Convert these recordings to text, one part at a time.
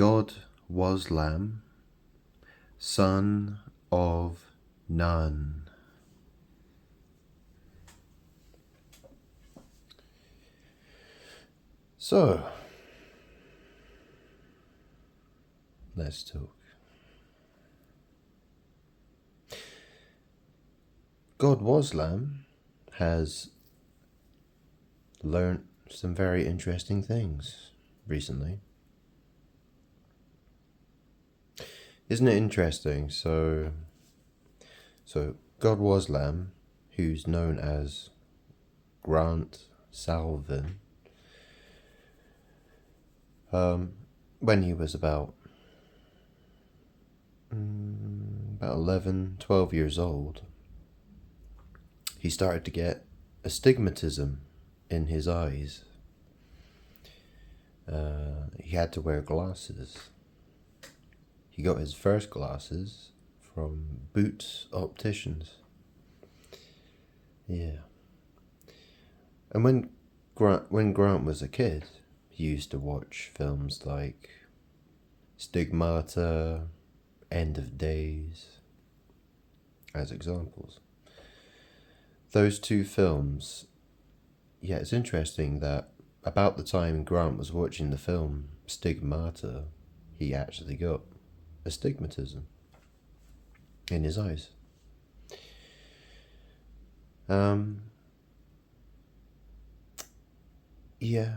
God Waslamb, son of none. So, let's talk. God Waslamb has learnt some very interesting things recently. Isn't it interesting? So God Waslamb, who's known as Grant Salvin, when he was about 11, 12 years old, he started to get astigmatism in his eyes. He had to wear glasses. He got his first glasses from Boots Opticians. Yeah. And when Grant was a kid, he used to watch films like Stigmata, End of Days, as examples. Those two films, yeah, it's interesting that about the time Grant was watching the film Stigmata, he actually got astigmatism in his eyes. Yeah.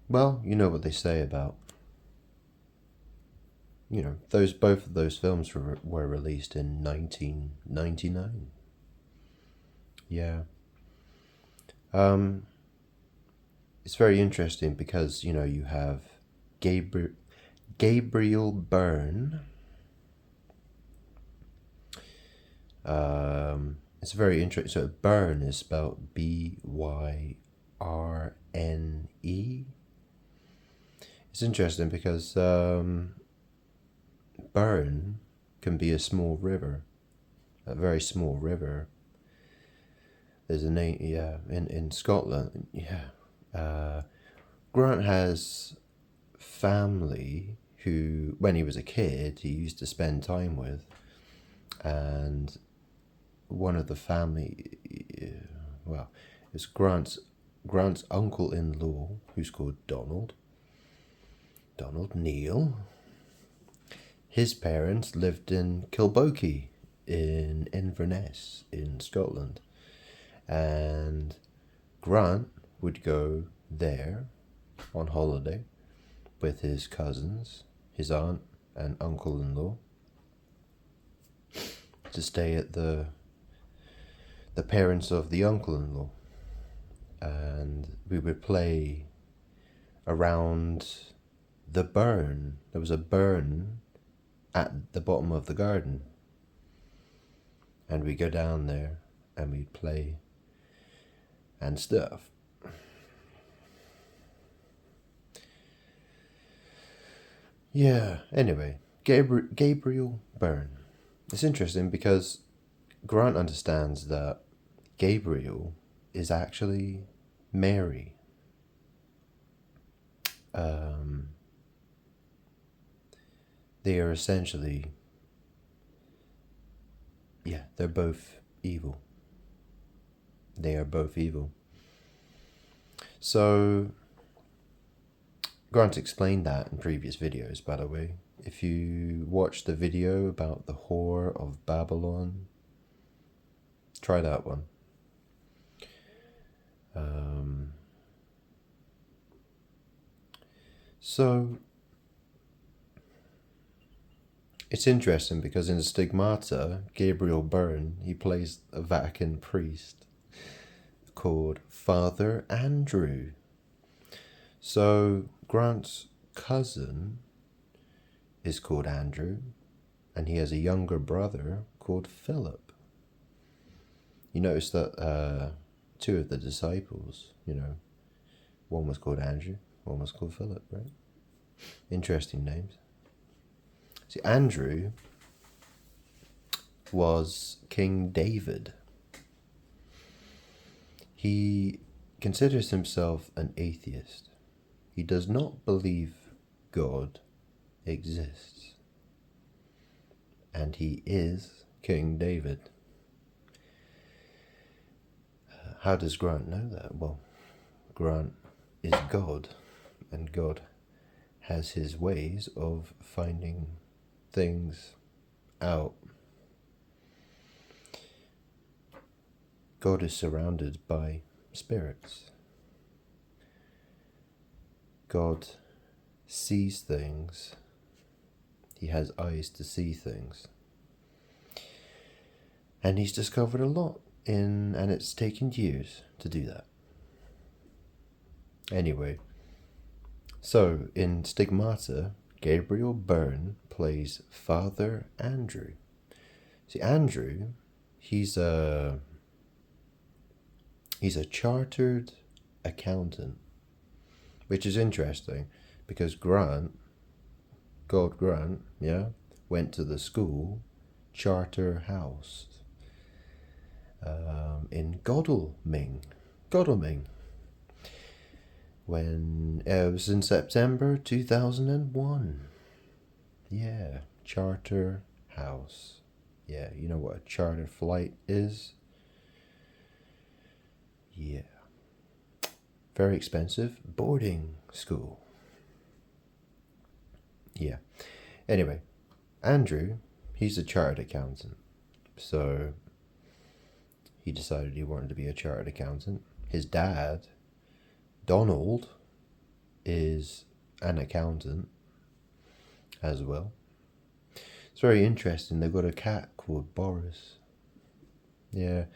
Well, you know what they say about, both of those films were released in 1999. Yeah. It's very interesting because, you have Gabriel Byrne. It's very interesting. So Byrne is spelled Byrne. It's interesting because Burn can be a small river, a very small river. There's a name, yeah, in Scotland, yeah. Grant has family who, when he was a kid, he used to spend time with, and one of the family, it's Grant's uncle-in-law, who's called Donald Neal. His parents lived in Kilbokey in Inverness in Scotland, and Grant would go there on holiday with his cousins, his aunt and uncle-in-law, to stay at the parents of the uncle-in-law, and we would play around the burn. There was a burn at the bottom of the garden, and we'd go down there and we'd play and stuff. Yeah, anyway, Gabriel Byrne. It's interesting because Grant understands that Gabriel is actually Mary. They are essentially, they're both evil. They are both evil. So, Grant explained that in previous videos, by the way. If you watch the video about the Whore of Babylon, try that one. So, it's interesting because in Stigmata, Gabriel Byrne, he plays a Vatican priest called Father Andrew. So Grant's cousin is called Andrew, and he has a younger brother called Philip. You notice that two of the disciples, one was called Andrew, one was called Philip, right? Interesting names. See, Andrew was King David. He considers himself an atheist. He does not believe God exists. And he is King David. How does Grant know that? Well, Grant is God, and God has his ways of finding things out. God is surrounded by spirits. God sees things. He has eyes to see things. And he's discovered a lot and it's taken years to do that. Anyway, so in Stigmata, Gabriel Byrne plays Father Andrew. See, Andrew, he's a chartered accountant, which is interesting because God Grant, went to the school Charterhouse in Godalming, when it was in September 2001. Yeah, Charterhouse. Yeah, you know what a charter flight is? Yeah. Very expensive boarding school. Yeah. Anyway, Andrew, he's a chartered accountant. So he decided he wanted to be a chartered accountant. His dad, Donald, is an accountant as well. It's very interesting. They've got a cat called Boris. Yeah,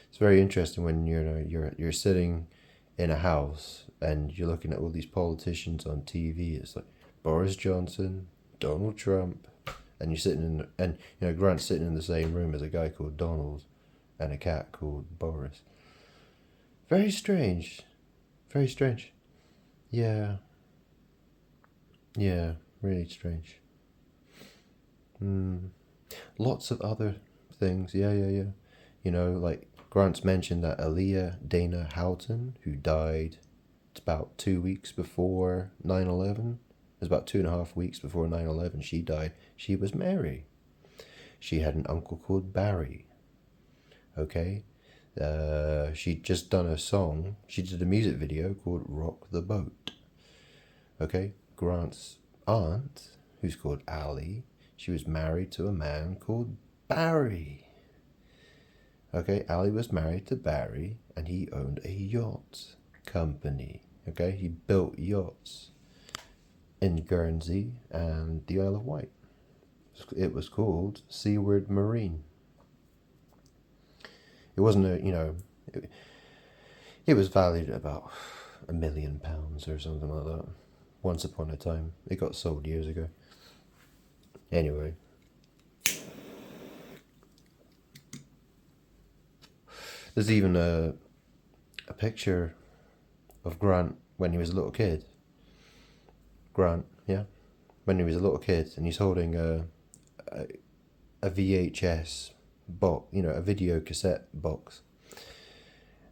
it's very interesting when you're sitting in a house and you're looking at all these politicians on TV. It's like Boris Johnson, Donald Trump, and you're sitting Grant's sitting in the same room as a guy called Donald and a cat called Boris. Very strange. Very strange. Yeah. Yeah, really strange. Lots of other things. Yeah. Like Grant's mentioned that Aaliyah Dana Houghton, who died about 2 weeks before 9/11, it was about 2.5 weeks before 9/11, she died. She was Mary. She had an uncle called Barry. Okay? She'd just done a song. She did a music video called Rock the Boat. Okay? Grant's aunt, who's called Allie, she was married to a man called Barry. Okay, Allie was married to Barry, and he owned a yacht company. Okay, he built yachts in Guernsey and the Isle of Wight. It was called Seaward Marine. It wasn't it was valued at about £1 million or something like that. Once upon a time, it got sold years ago. Anyway, there's even a picture of Grant when he was a little kid. Grant, yeah, when he was a little kid, and he's holding a VHS box, a video cassette box,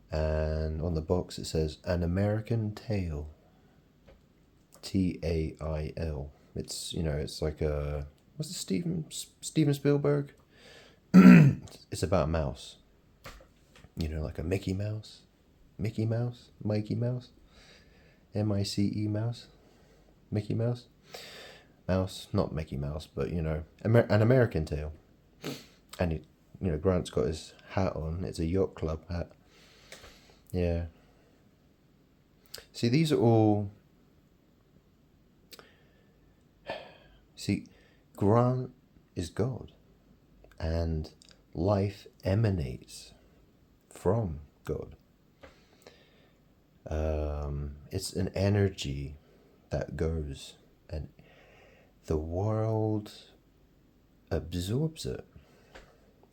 and on the box it says An American Tail. TAIL. It's it's like a what's it, Steven Spielberg? It's about a mouse. Like a Mickey Mouse, Mikey Mouse, Mikey Mouse, MICE Mouse, Mickey Mouse, Mouse, not Mickey Mouse, but An American Tail. And Grant's got his hat on. It's a yacht club hat. Yeah. See, these are all. See, Grant is God, and life emanates from God. It's an energy that goes, and the world absorbs it.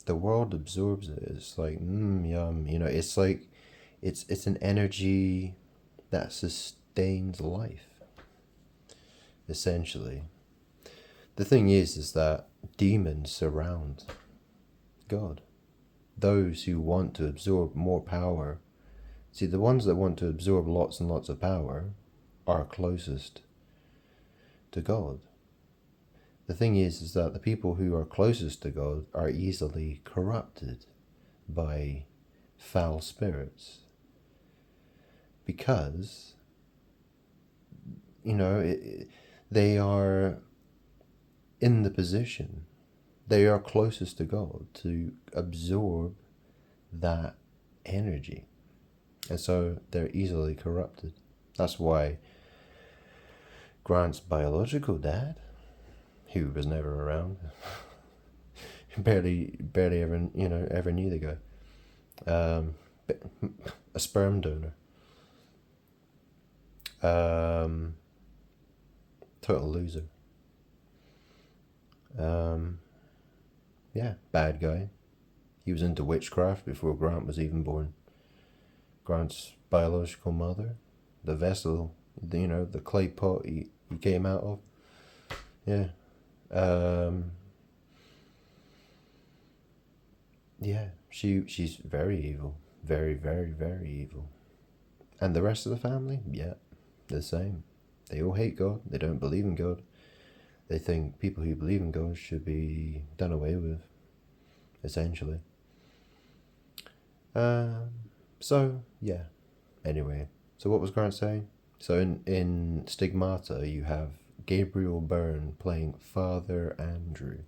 The world absorbs it. It's like yum. It's like it's an energy that sustains life. Essentially, the thing is that demons surround God. Those who want to absorb more power. See, the ones that want to absorb lots and lots of power are closest to God. the thing is that the people who are closest to God are easily corrupted by foul spirits, because they are in the position, they are closest to God to absorb that energy, and so they're easily corrupted. That's why Grant's biological dad, who was never around, barely ever knew the guy, a sperm donor, total loser, bad guy. He was into witchcraft before Grant was even born. Grant's biological mother, the vessel, the clay pot he came out of, she's very evil, very, very, very evil. And the rest of the family, the same. They all hate God. They don't believe in God. They think people who believe in God should be done away with, essentially. Anyway, so what was Grant saying? So in Stigmata, you have Gabriel Byrne playing Father Andrew.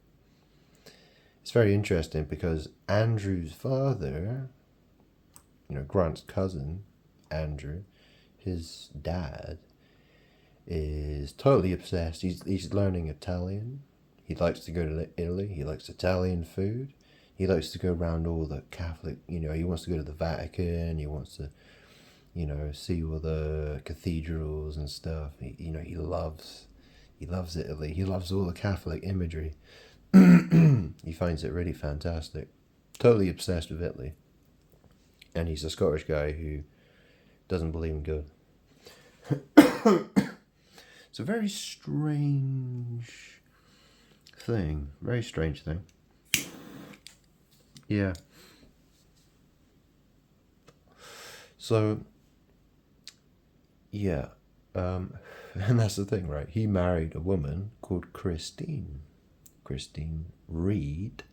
It's very interesting because Andrew's father, Grant's cousin, Andrew, his dad, is totally obsessed. He's learning Italian. He likes to go to Italy. He likes Italian food. He likes to go around all the Catholic, he wants to go to the Vatican. He wants to, see all the cathedrals and stuff. He loves Italy. He loves all the Catholic imagery. He finds it really fantastic. Totally obsessed with Italy. And he's a Scottish guy who doesn't believe in God. It's a very strange thing. Very strange thing. Yeah. So, and that's the thing, right? He married a woman called Christine Reed.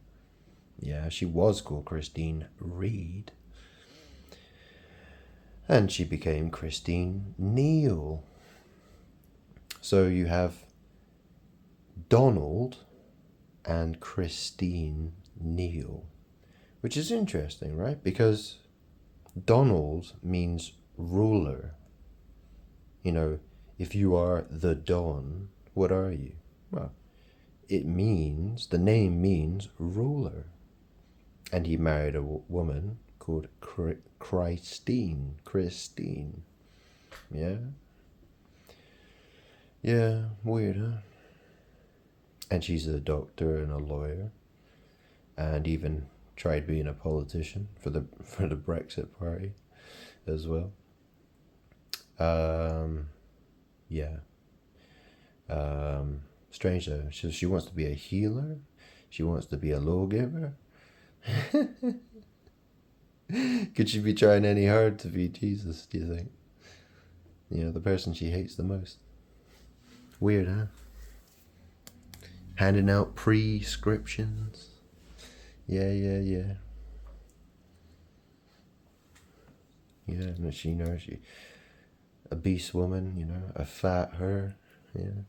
Yeah, she was called Christine Reed. And she became Christine Neal. So you have Donald and Christine Neal, which is interesting, right? Because Donald means ruler. If you are the Don, what are you? Well, the name means ruler. And he married a woman called Christine. Yeah? Yeah, weird, huh? And she's a doctor and a lawyer, and even tried being a politician for the Brexit party as well. Strange though. She wants to be a healer. She wants to be a lawgiver. Could she be trying any hard to be Jesus, do you think? The person she hates the most. Weird, huh? Handing out prescriptions. Yeah. Yeah, no, she a beast woman, a fat her, yeah.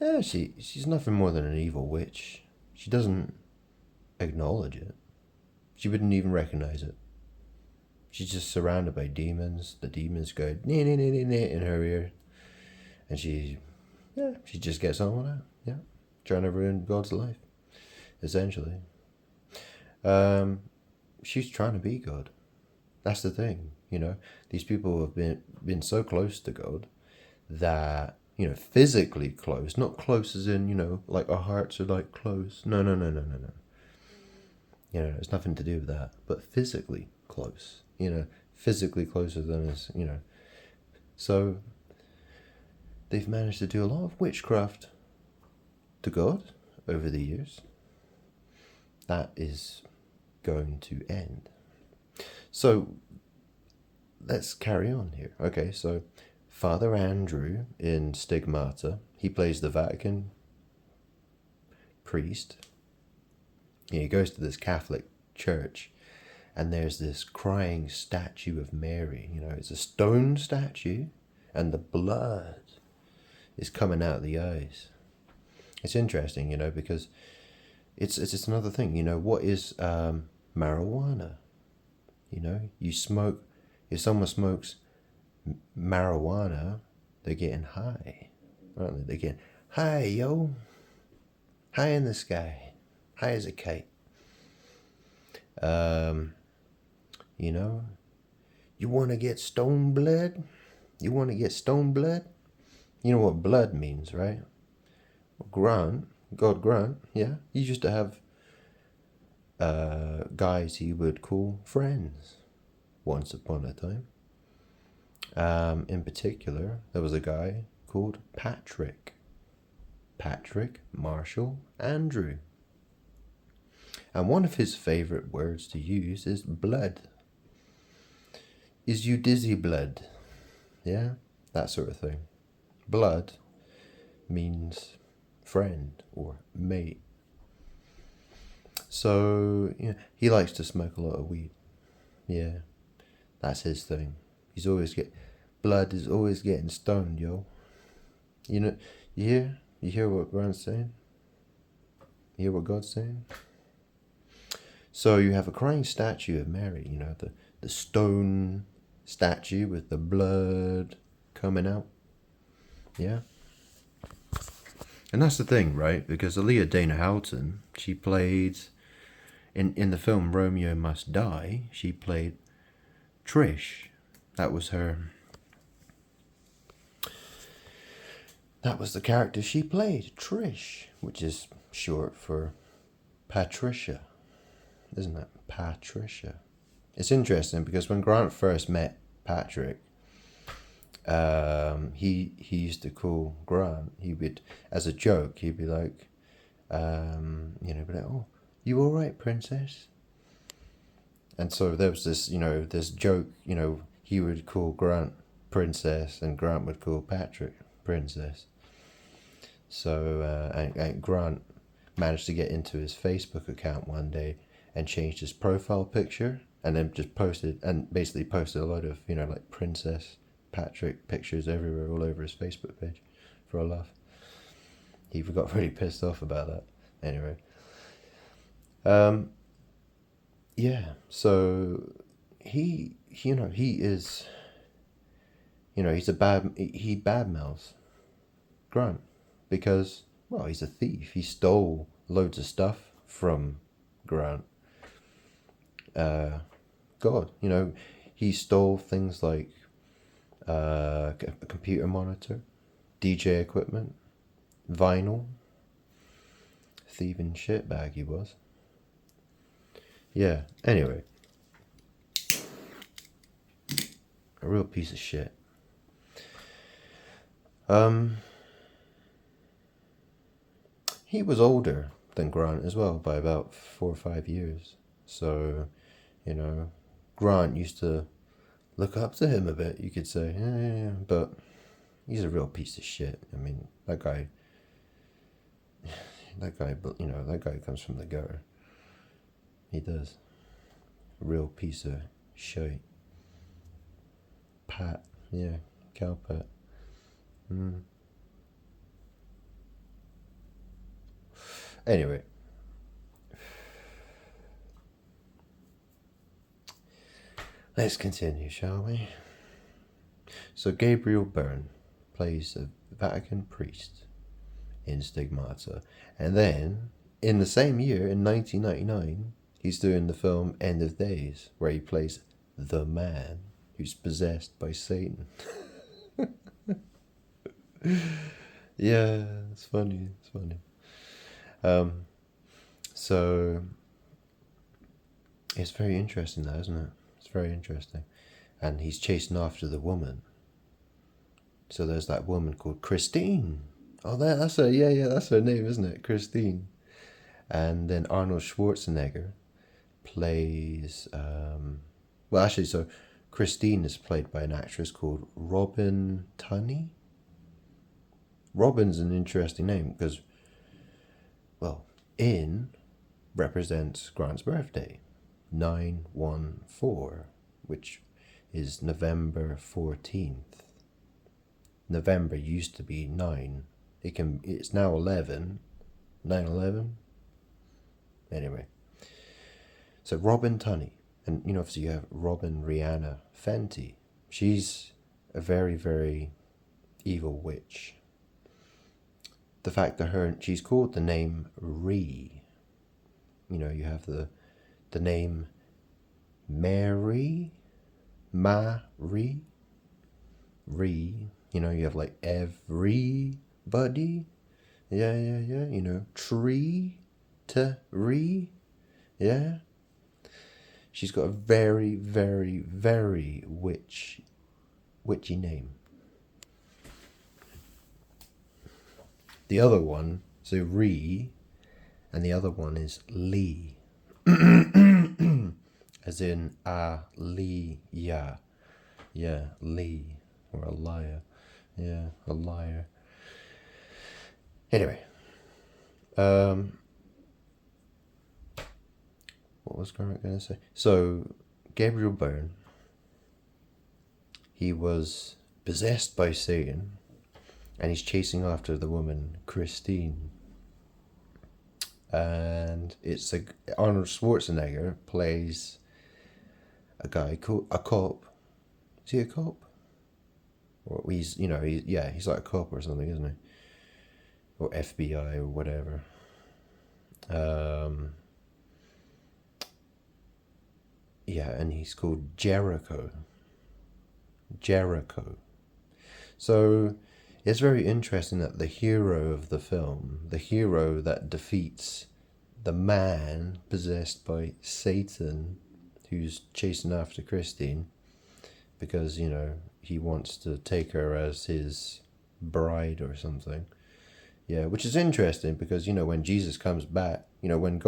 Yeah, she's nothing more than an evil witch. She doesn't acknowledge it. She wouldn't even recognize it. She's just surrounded by demons. The demons go in her ear, and she just gets on with it. Yeah, trying to ruin God's life, essentially. She's trying to be God. That's the thing, These people have been so close to God that, physically close, not close as in, like our hearts are like close. No. It's nothing to do with that. But physically close, physically closer than us, So they've managed to do a lot of witchcraft to God over the years. That is going to end. So let's carry on here. Okay, so Father Andrew in Stigmata, he plays the Vatican priest. He goes to this Catholic church, and there's this crying statue of Mary. It's a stone statue, and the blood is coming out of the eyes. It's interesting, because it's another thing. What is marijuana? You smoke. If someone smokes marijuana, they're getting high, aren't they? They're getting high, yo, high in the sky, high as a kite. You want to get stone blood? You want to get stone blood? You know what blood means, right? Grant, God Grant, yeah. He used to have guys he would call friends once upon a time. In particular, there was a guy called Patrick. Patrick Marshall Andrew. And one of his favourite words to use is blood. Is you dizzy blood? Yeah, that sort of thing. Blood means friend or mate. So, he likes to smoke a lot of weed. Yeah, that's his thing. Blood is always getting stoned, yo. You hear what Grant's saying? You hear what God's saying? So you have a crying statue of Mary, the stone statue with the blood coming out. Yeah. And that's the thing, right? Because Aaliyah Dana Houghton, she played, in the film Romeo Must Die, she played Trish. That was the character she played, Trish, which is short for Patricia, isn't it? Patricia. It's interesting because when Grant first met Patrick, he used to call Grant, he would, as a joke, he'd be like, oh, you all right, princess? And so there was this, this joke, he would call Grant princess and Grant would call Patrick princess. So, and Grant managed to get into his Facebook account one day and changed his profile picture and then just posted a load of, like Princess Patrick pictures everywhere, all over his Facebook page for a laugh. He got really pissed off about that. Anyway. Yeah, so he is, he badmouths Grant because, well, he's a thief. He stole loads of stuff from Grant. God, he stole things like a computer monitor, DJ equipment, vinyl. Thieving shitbag he was. Yeah, anyway. A real piece of shit. He was older than Grant as well by about 4 or 5 years. So, Grant used to look up to him a bit, you could say. Yeah, but he's a real piece of shit. I mean, that guy, that guy comes from the gutter. He does. A real piece of shit. Pat, yeah, cow pat. Anyway. Let's continue, shall we? So Gabriel Byrne plays a Vatican priest in Stigmata. And then, in the same year, in 1999, he's doing the film End of Days, where he plays the man who's possessed by Satan. Yeah, it's funny. So, it's very interesting though, isn't it? It's very interesting. And he's chasing after the woman. So there's that woman called Christine. Oh, that's her. Yeah, that's her name, isn't it? Christine. And then Arnold Schwarzenegger plays. Christine is played by an actress called Robin Tunney. Robin's an interesting name because, well, in represents Grant's birthday, 914, which is November 14th. November used to be 9. It's now 11. 9/11. Anyway. So Robin Tunney. And obviously you have Robin Rihanna Fenty. She's a very, very evil witch. The fact that she's called the name Ree. You have the name Mary, Ree. You have like everybody. Yeah. Tree to Ree. Yeah. She's got a very, very, very witchy name. The other one, so Ree, and the other one is Lee. As in Lee, yeah. Yeah, Lee. Or a liar. Yeah, a liar. Anyway. What was Grant going to say? So, Gabriel Byrne, he was possessed by Satan, and he's chasing after the woman, Christine. And Arnold Schwarzenegger plays a guy called a cop. Is he a cop? Or he's like a cop or something, isn't he? Or FBI or whatever. And he's called Jericho. So it's very interesting that the hero of the film, the hero that defeats the man possessed by Satan, who's chasing after Christine, because, he wants to take her as his bride or something. Yeah, which is interesting because, when Jesus comes back, when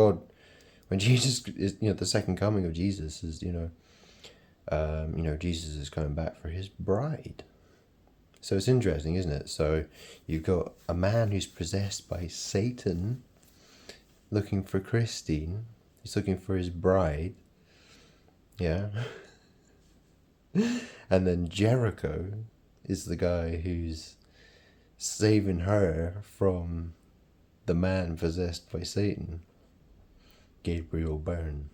Jesus is, the second coming of Jesus is, Jesus is coming back for his bride. So it's interesting, isn't it? So you've got a man who's possessed by Satan looking for Christine. He's looking for his bride. Yeah. And then Jericho is the guy who's saving her from the man possessed by Satan. Gabriel Byrne.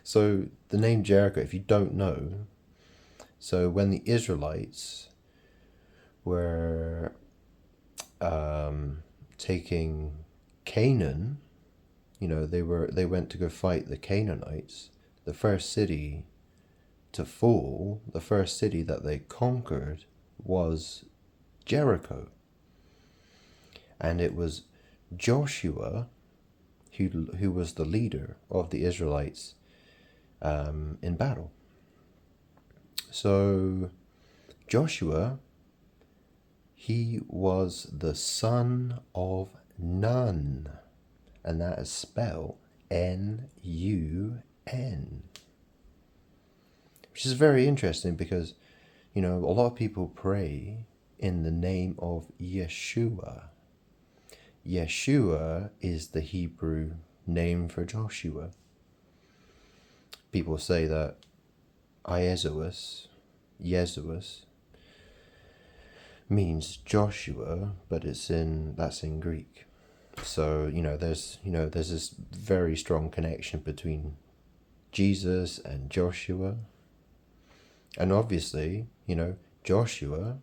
So the name Jericho, if you don't know, so when the Israelites were taking Canaan, they went to go fight the Canaanites. The first city to fall, the first city that they conquered was Jericho. And it was Joshua who was the leader of the Israelites in battle. So Joshua, he was the son of Nun, and that is spelled Nun, which is very interesting because, a lot of people pray in the name of Yeshua. Yeshua is the Hebrew name for Joshua. People say that Iesus means Joshua, but that's in Greek. So, there's this very strong connection between Jesus and Joshua. And obviously, Joshua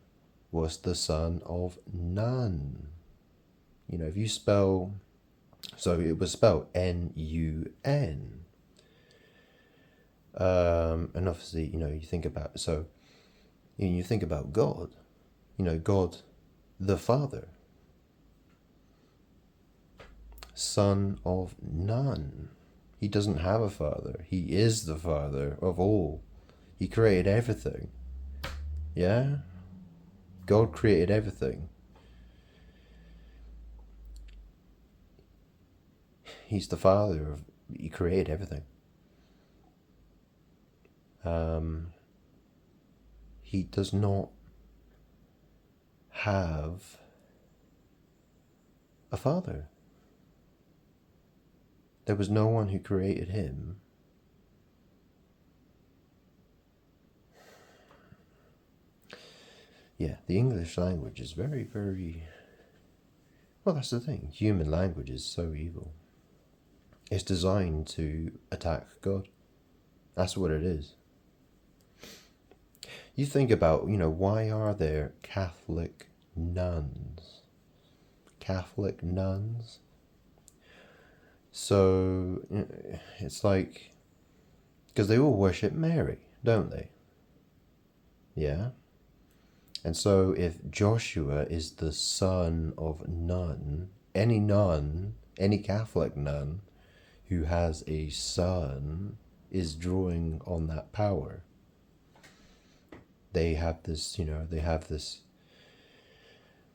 was the son of Nun. If you spell, so it was spelled Nun. And obviously, you think about, so you think about God, God the Father, son of Nun. He doesn't have a father. He is the Father of all. He created everything. Yeah? God created everything. He's the Father of, he created everything. he does not have a father. There was no one who created him. Yeah, the English language is very, very... Well, that's the thing. Human language is so evil. It's designed to attack God. That's what it is. You think about, why are there Catholic nuns? Catholic nuns? So, it's like... Because they all worship Mary, don't they? Yeah? And so if Joshua is the son of nun, any Catholic nun who has a son is drawing on that power. They have this,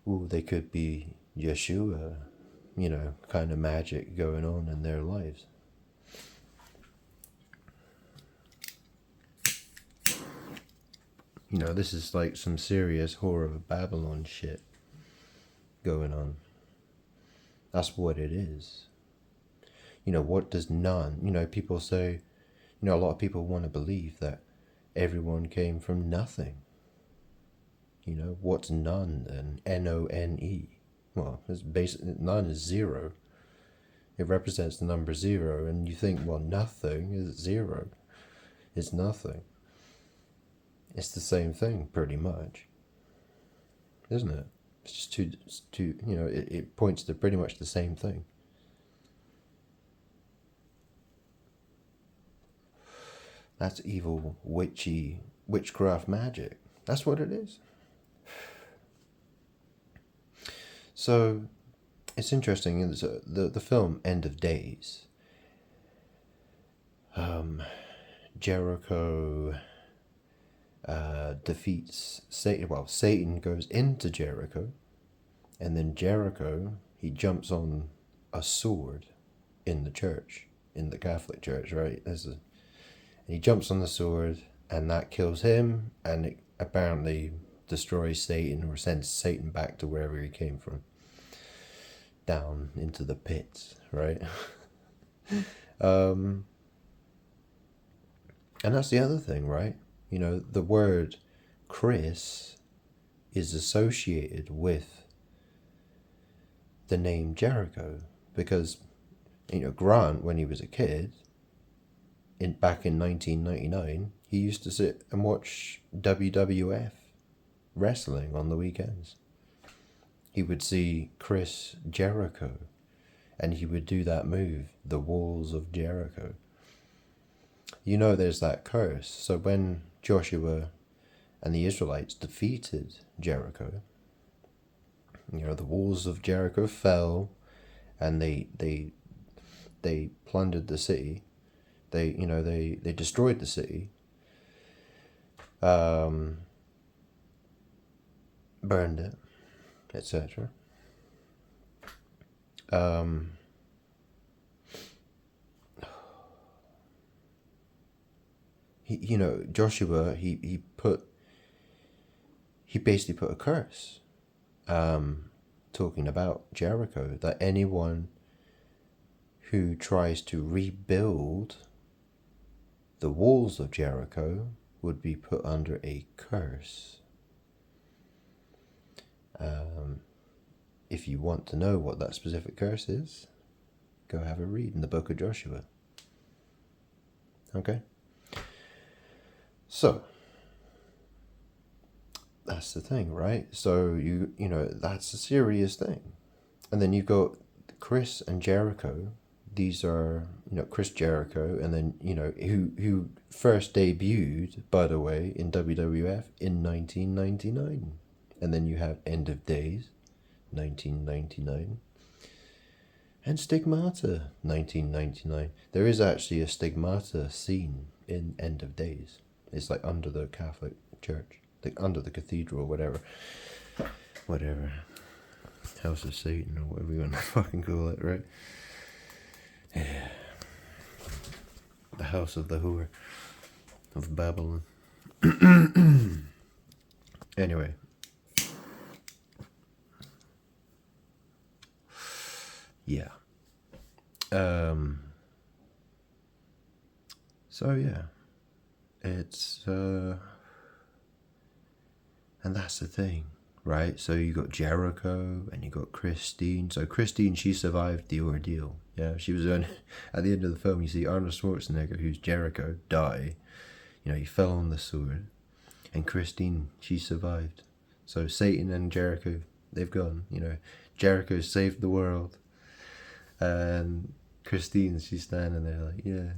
they could be Yeshua, kind of magic going on in their lives. This is like some serious horror of Babylon shit going on. That's what it is. What does nun? People say, a lot of people want to believe that everyone came from nothing. What's none then? None. Well, it's none is zero. It represents the number zero, and you think, well, nothing is zero. It's nothing. It's the same thing, pretty much, isn't it? It's just two. It points to pretty much the same thing. That's evil, witchcraft magic. That's what it is. So, it's interesting. The film End of Days. Jericho defeats Satan. Well, Satan goes into Jericho, and then Jericho, he jumps on a sword in the church, in the Catholic Church, right? And he jumps on the sword, and that kills him, and it apparently destroys Satan, or sends Satan back to wherever he came from, down into the pits, right? And that's the other thing, right? The word Chris is associated with the name Jericho, because Grant, when he was a kid, back in 1999, he used to sit and watch WWF wrestling on the weekends. He would see Chris Jericho, and he would do that move, the Walls of Jericho. There's that curse. So when Joshua and the Israelites defeated Jericho, the walls of Jericho fell, and they plundered the city. They destroyed the city, burned it, etc. Joshua, he basically put a curse, talking about Jericho, that anyone who tries to rebuild the walls of Jericho would be put under a curse. If you want to know what that specific curse is, go have a read in the book of Joshua. Okay? So, that's the thing, right? So, that's a serious thing. And then you've got Chris and Jericho. These are, Chris Jericho, and then, who first debuted, by the way, in WWF in 1999. And then you have End of Days, 1999. And Stigmata, 1999. There is actually a Stigmata scene in End of Days. It's like under the Catholic Church, like under the cathedral, whatever. House of Satan, or whatever you want to fucking call it, right? Yeah. The house of the whore. of Babylon. Anyway. Yeah. So yeah. It's and that's the thing, right? So you got Jericho and you got Christine. So Christine, she survived the ordeal. Yeah, she was at the end of the film. You see Arnold Schwarzenegger, who's Jericho, die. You know, he fell on the sword, and Christine, she survived. So Satan and Jericho, they've gone. You know, Jericho saved the world, and Christine, she's standing there like, yeah.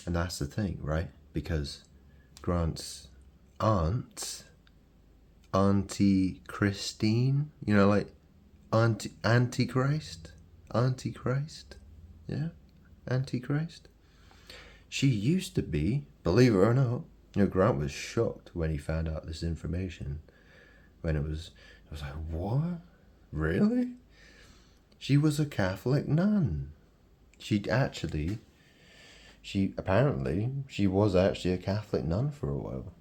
And that's the thing, right? Because Grant's Auntie Christine, you know, like Antichrist, yeah, Antichrist. She used to be, believe it or not, you know, Grant was shocked when he found out this information. When it was like, what? Really? She was a Catholic nun. She was actually a Catholic nun for a while.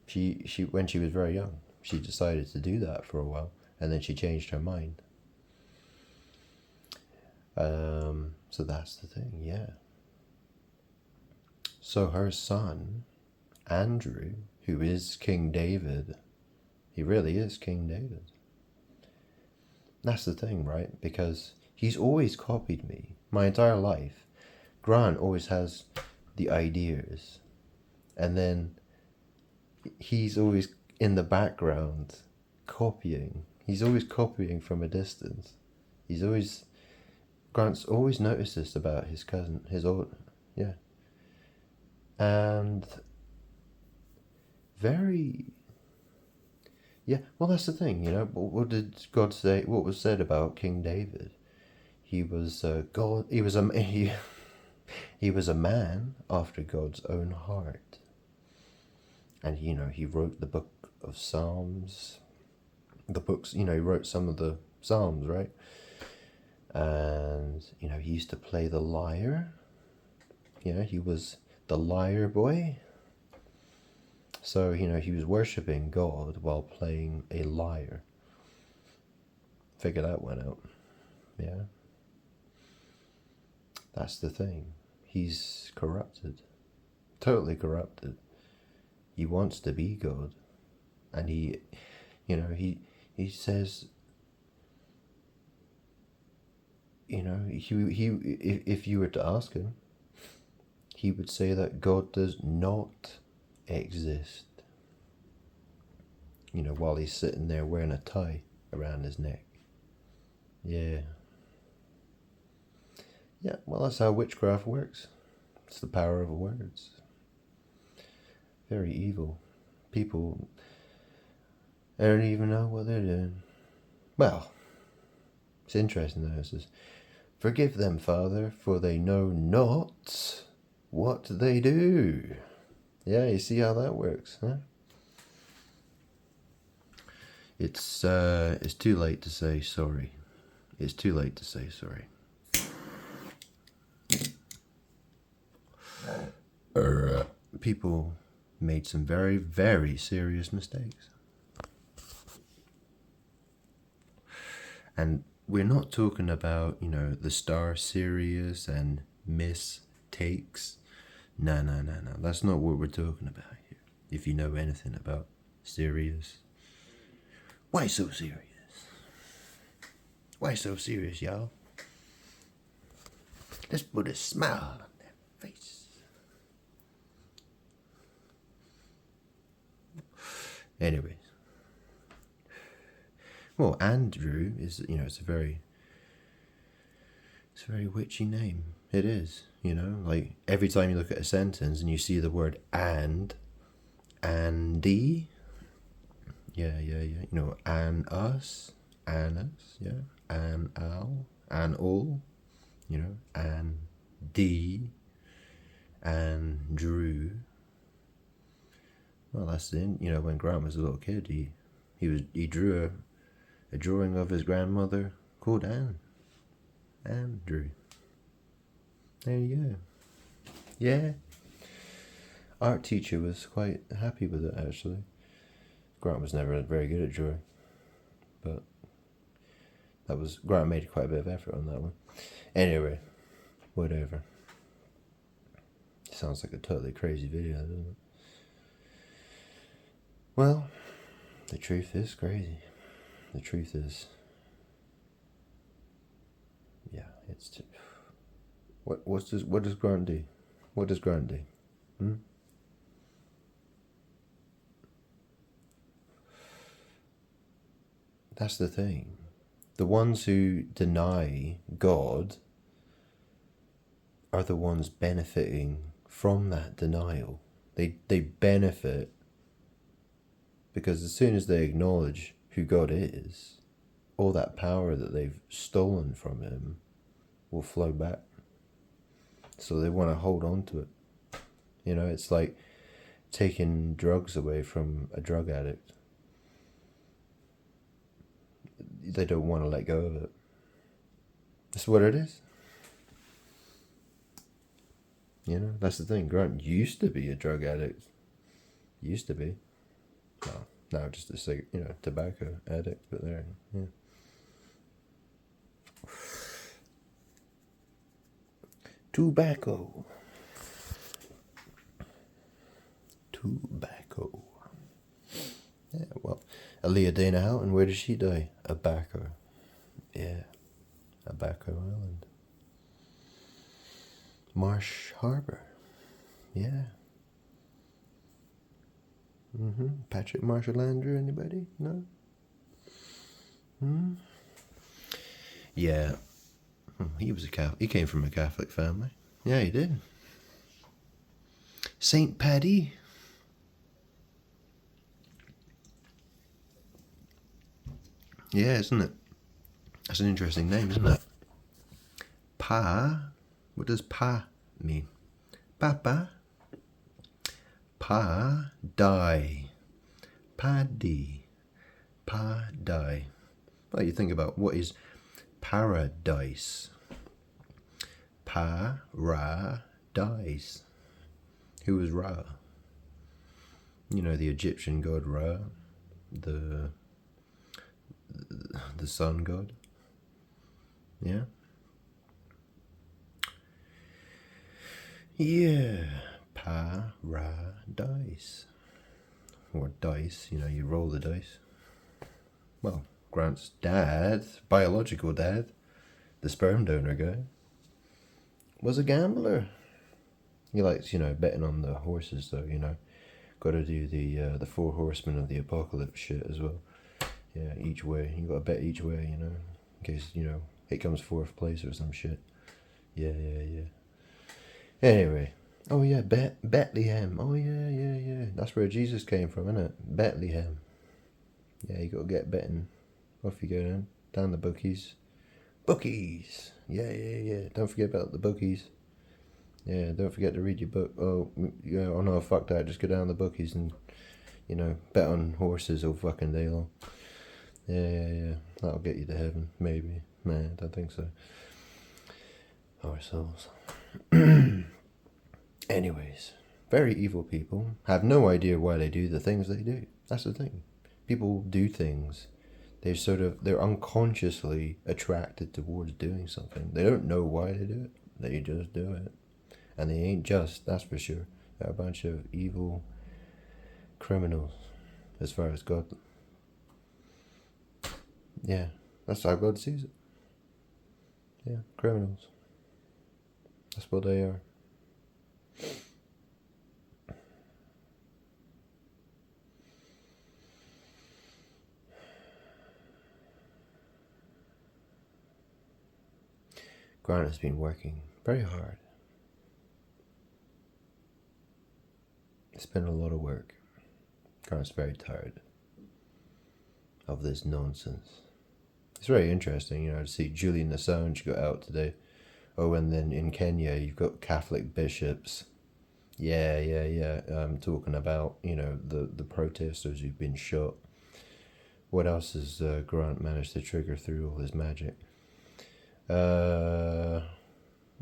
She when she was very young, she decided to do that for a while, and then she changed her mind. So that's the thing, yeah. So her son, Andrew, who is King David, he really is King David. That's the thing, right? Because he's always copied me my entire life. Grant always has the ideas, and then he's always in the background copying. He's always copying from a distance. Grant's always noticed this about his cousin, his old, yeah. And very, yeah, well, that's the thing, you know. What did God say? What was said about King David? He was God. He was he was a man after God's own heart. And you know, he wrote the book of Psalms. The books, you know, he wrote some of the Psalms, right? And you know, he used to play the lyre. You know, he was the lyre boy. So, you know, he was worshipping God while playing a lyre. Figure that one out. Yeah. That's the thing. He's corrupted. Totally corrupted. He wants to be God. And he, you know, he says, you know, if you were to ask him, he would say that God does not exist. You know, while he's sitting there wearing a tie around his neck. Yeah. Yeah, well, that's how witchcraft works. It's the power of words. Very evil. People don't even know what they're doing. Well, it's interesting though. It says, "Forgive them, Father, for they know not what they do." Yeah, you see how that works, huh? It's too late to say sorry. It's too late to say sorry. People made some very, very serious mistakes. And we're not talking about, you know, the Star Sirius and mistakes. No. That's not what we're talking about here. If you know anything about Sirius. Why so serious? Why so serious, y'all? Let's put a smile on their face. Anyways. Well, Andrew is, you know, it's a very witchy name. It is, you know, like every time you look at a sentence and you see the word and, Andy, yeah, you know, an us, yeah, an al, an all, you know, and D, and Drew. Well, that's it. You know, when Grant was a little kid, he drew a drawing of his grandmother called Anne. Andrew. There you go. Yeah. Art teacher was quite happy with it, actually. Grant was never very good at drawing, but Grant made quite a bit of effort on that one. Anyway, whatever. Sounds like a totally crazy video, doesn't it? Well, the truth is crazy. The truth is, yeah, it's too. What does Grant do? What does Grant do? That's the thing. The ones who deny God are the ones benefiting from that denial. They benefit because as soon as they acknowledge who God is, all that power that they've stolen from him will flow back. So they want to hold on to it. You know, it's like taking drugs away from a drug addict. They don't want to let go of it. That's what it is. You know, that's the thing. Grant used to be a drug addict. Used to be. Well, now just a tobacco addict, but there, yeah. Tobacco. Yeah, well, Aaliyah Dana Houghton, where did she die? Abaco. Yeah, Abaco Island. Marsh Harbor. Yeah. Patrick Marshall Andrew, anybody? No? Yeah. He was a Catholic. He came from a Catholic family. Yeah, he did. Saint Paddy. Yeah, isn't it? That's an interesting name, isn't it? Pa. What does pa mean? Papa. Pa die. Paddy. Pa die. Well, you think about what is paradise. Pa Ra dies. Who was Ra? You know, the Egyptian god Ra, the sun god. Yeah. Yeah. Paradise. Or dice, you roll the dice. Well, Grant's dad, biological dad, the sperm donor guy, was a gambler. He likes, betting on the horses, though, Got to do the 4 horsemen of the apocalypse shit as well. Yeah, each way. You got to bet each way, in case, it comes 4th place or some shit. Yeah. Anyway. Oh, yeah, Bethlehem. Oh, yeah. That's where Jesus came from, isn't it? Bethlehem. Yeah, you got to get betting. Off you go then. Down the bookies. Bookies! Yeah. Don't forget about the bookies. Yeah, don't forget to read your book. Oh no, fuck that. Just go down the bookies and, bet on horses all fucking day long. Yeah. That'll get you to heaven, maybe. Nah, I don't think so. Our souls. Anyways, very evil people have no idea why they do the things they do. That's the thing. People do things. They're unconsciously attracted towards doing something. They don't know why they do it. They just do it. And they ain't just, that's for sure. They're a bunch of evil criminals, as far as God. Yeah, that's how God sees it. Yeah, criminals. That's what they are. Grant has been working very hard. It's been a lot of work. Grant's very tired of this nonsense. It's very interesting, to see Julian Assange go out today. Oh, and then in Kenya, you've got Catholic bishops. Yeah. Talking about, the protesters who've been shot. What else has Grant managed to trigger through all his magic?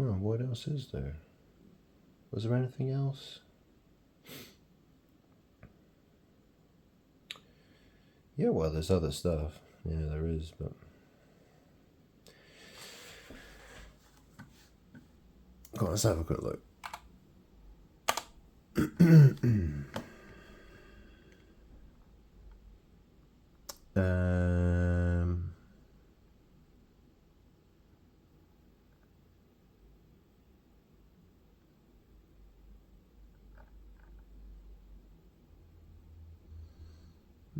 Well, what else is there? Was there anything else? Yeah, well, there's other stuff. Yeah, there is, but go on, let's have a quick look. um,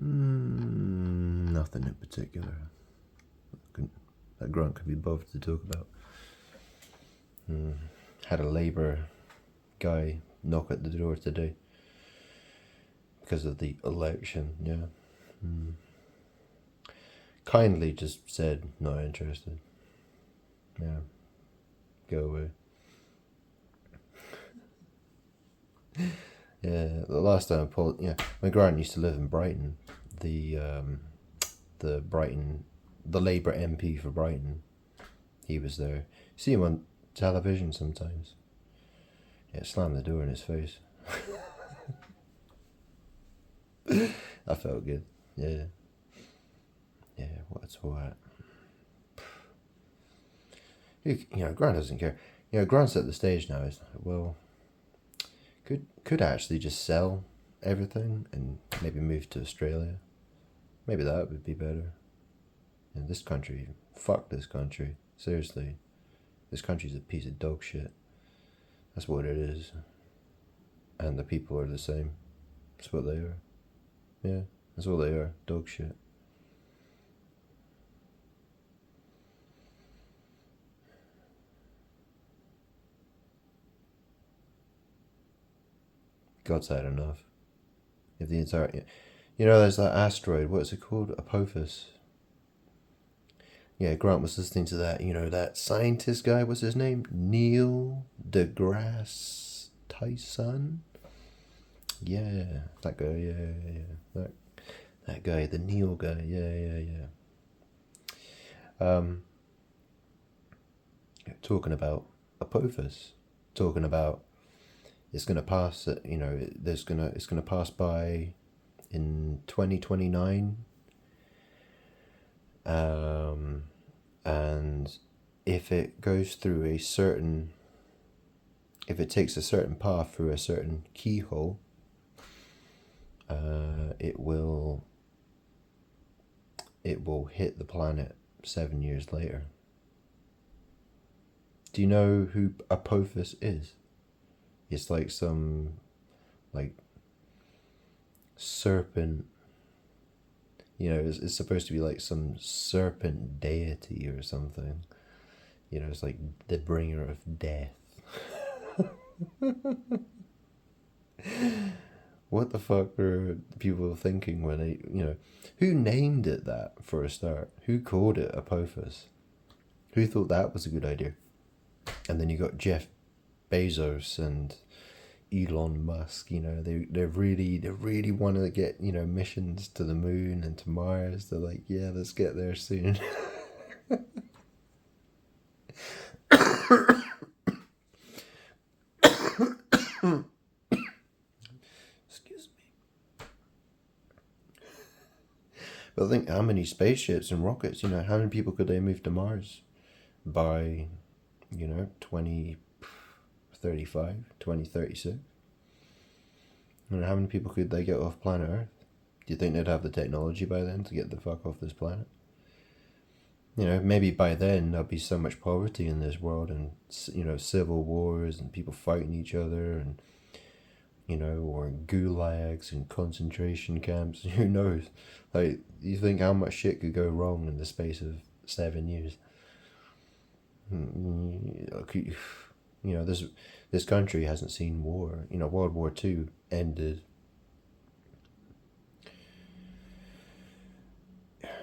Nothing in particular. That grunt could be bothered to talk about. Had a Labour guy knock at the door today because of the election. Yeah. Kindly just said not interested. Yeah. Go away. Yeah, the last time my grand used to live in Brighton. The Labour MP for Brighton, he was there. See him on television sometimes. Yeah, slam the door in his face. I felt good. Yeah. Yeah, what's what? Grant doesn't care. Grant's at the stage now. Is well, could actually just sell everything and maybe move to Australia. Maybe that would be better. And this country, fuck this country. Seriously, this country's a piece of dog shit. That's what it is. And the people are the same. That's what they are. Yeah, that's what they are. Dog shit. God's had enough. If the entire, there's that asteroid. What's it called? Apophis. Yeah, Grant was listening to that. That scientist guy. What's his name? Neil deGrasse Tyson. Yeah, that guy. Yeah. That guy, the Neil guy. Yeah. Talking about Apophis. Talking about it's gonna pass. It's gonna pass by in 2029. And if it goes through if it takes a certain path through a certain keyhole, it will hit the planet 7 years later. Do you know who Apophis is? It's like some serpent. It's supposed to be like some serpent deity or something. It's like the bringer of death. What the fuck are people thinking when they, who named it that for a start? Who called it Apophis? Who thought that was a good idea? And then you got Jeff Bezos and Elon Musk. They really want to get missions to the moon and to Mars. They're like, yeah, let's get there soon. Excuse me. But think how many spaceships and rockets. How many people could they move to Mars by 2035, 2036? How many people could they get off planet Earth? Do you think they'd have the technology by then to get the fuck off this planet? Maybe by then there'll be so much poverty in this world and, civil wars and people fighting each other and, or gulags and concentration camps. Who knows? You think how much shit could go wrong in the space of 7 years? This country hasn't seen war. World War II ended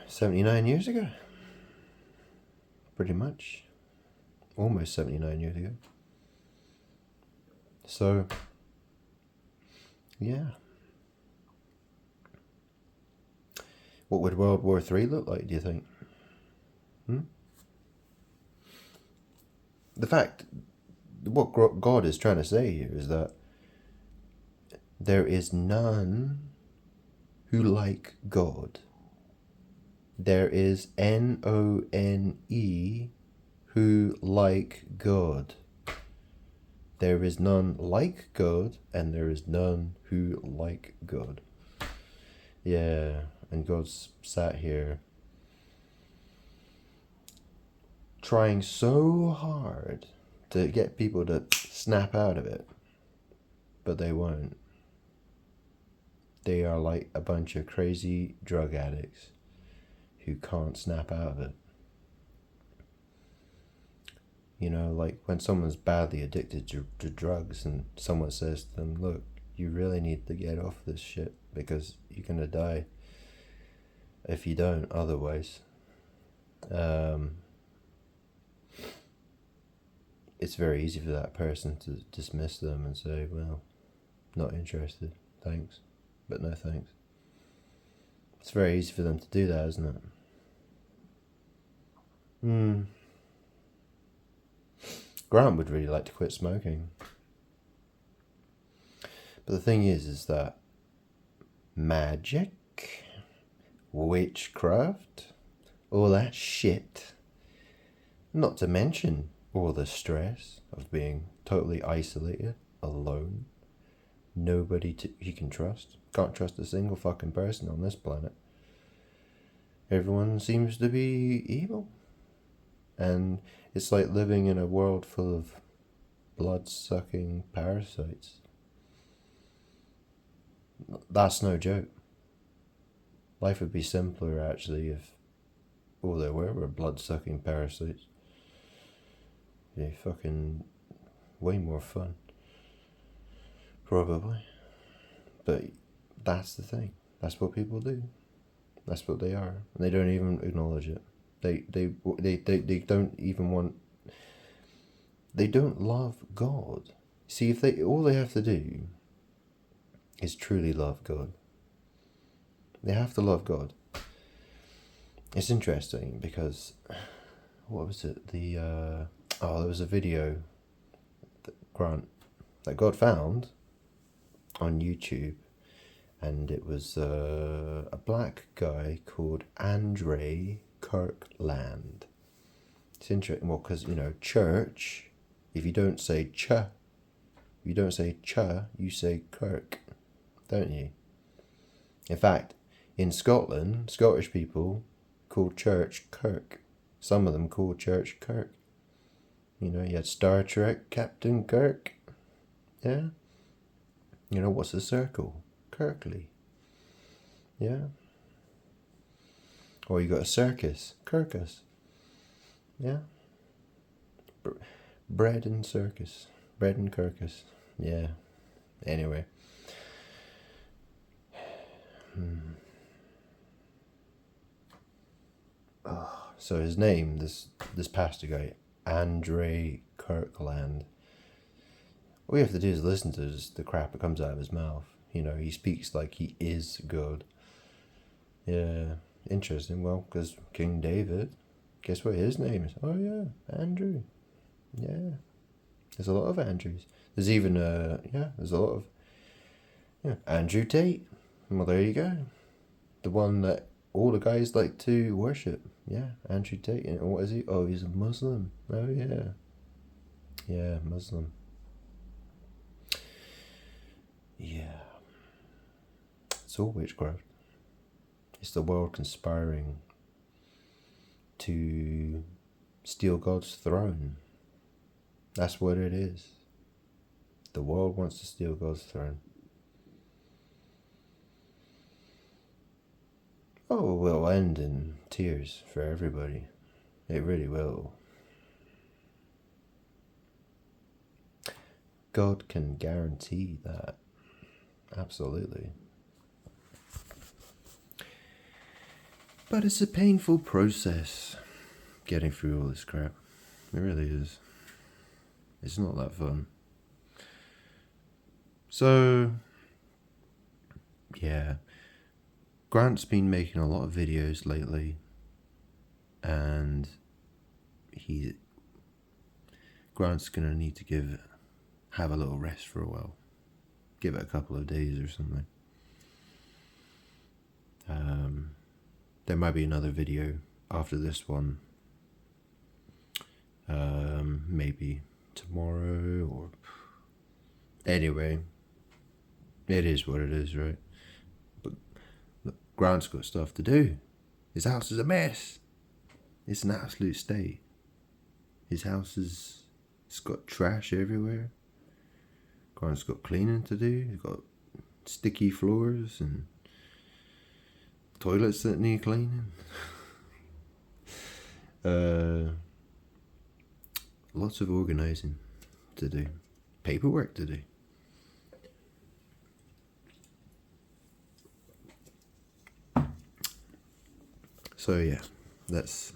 79 years ago. Pretty much. Almost 79 years ago. So, yeah. What would World War III look like, do you think? the fact, what God is trying to say here is that there is none who like God. There is None who like God. There is none like God, and there is none who like God. Yeah, and God's sat here trying so hard to get people to snap out of it, but they won't. They are like a bunch of crazy drug addicts who can't snap out of it. You know, like when someone's badly addicted to drugs and someone says to them, look, you really need to get off this shit because you're going to die if you don't otherwise. It's very easy for that person to dismiss them and say, well, not interested, thanks, but no thanks. It's very easy for them to do that, isn't it? Grant would really like to quit smoking. But the thing is that magic, witchcraft, all that shit, not to mention all the stress of being totally isolated, alone, nobody he can trust. Can't trust a single fucking person on this planet. Everyone seems to be evil. And it's like living in a world full of blood-sucking parasites. That's no joke. Life would be simpler, actually, if all there were blood-sucking parasites. It'd be fucking way more fun. Probably. But that's the thing. That's what people do. That's what they are. And they don't even acknowledge it. They don't even want... They don't love God. See, if all they have to do is truly love God. They have to love God. It's interesting because... What was it? There was a video that God found on YouTube, and it was a black guy called Andre Kirkland. It's interesting, well, because, church, if you don't say you say Kirk, don't you? In fact, in Scotland, Scottish people call church Kirk. Some of them call church Kirk. You had Star Trek, Captain Kirk. Yeah? What's a circle? Kirkley. Yeah? Or you got a circus, Kirkus. Yeah? Bread and circus. Bread and Kirkus. Yeah. Anyway. So his name, this pastor guy, Andre Kirkland. All you have to do is listen to the crap that comes out of his mouth. He speaks like he is God. Yeah, interesting. Well, because King David, guess what his name is? Oh yeah, Andrew. Yeah, there's a lot of Andrews. There's even there's a lot of Andrew Tate. Well, there you go. The one that all the guys like to worship. Yeah, Andrew Tate. And what is he? Oh, he's a Muslim. Oh yeah. Yeah, Muslim. Yeah. It's all witchcraft. It's the world conspiring to steal God's throne. That's what it is. The world wants to steal God's throne. Oh, it will end in tears for everybody. It really will. God can guarantee that. Absolutely. But it's a painful process getting through all this crap. It really is. It's not that fun. So, yeah. Grant's been making a lot of videos lately, and Grant's gonna need to have a little rest for a while. Give it a couple of days or something. There might be another video after this one. Maybe tomorrow or... Anyway, it is what it is, right? But look, Grant's got stuff to do. His house is a mess. It's an absolute state. His house it's got trash everywhere. Grant's got cleaning to do. He's got sticky floors and toilets that need cleaning. Lots of organising to do. Paperwork to do. So yeah, let's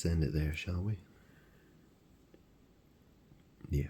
end it there, shall we? Yeah.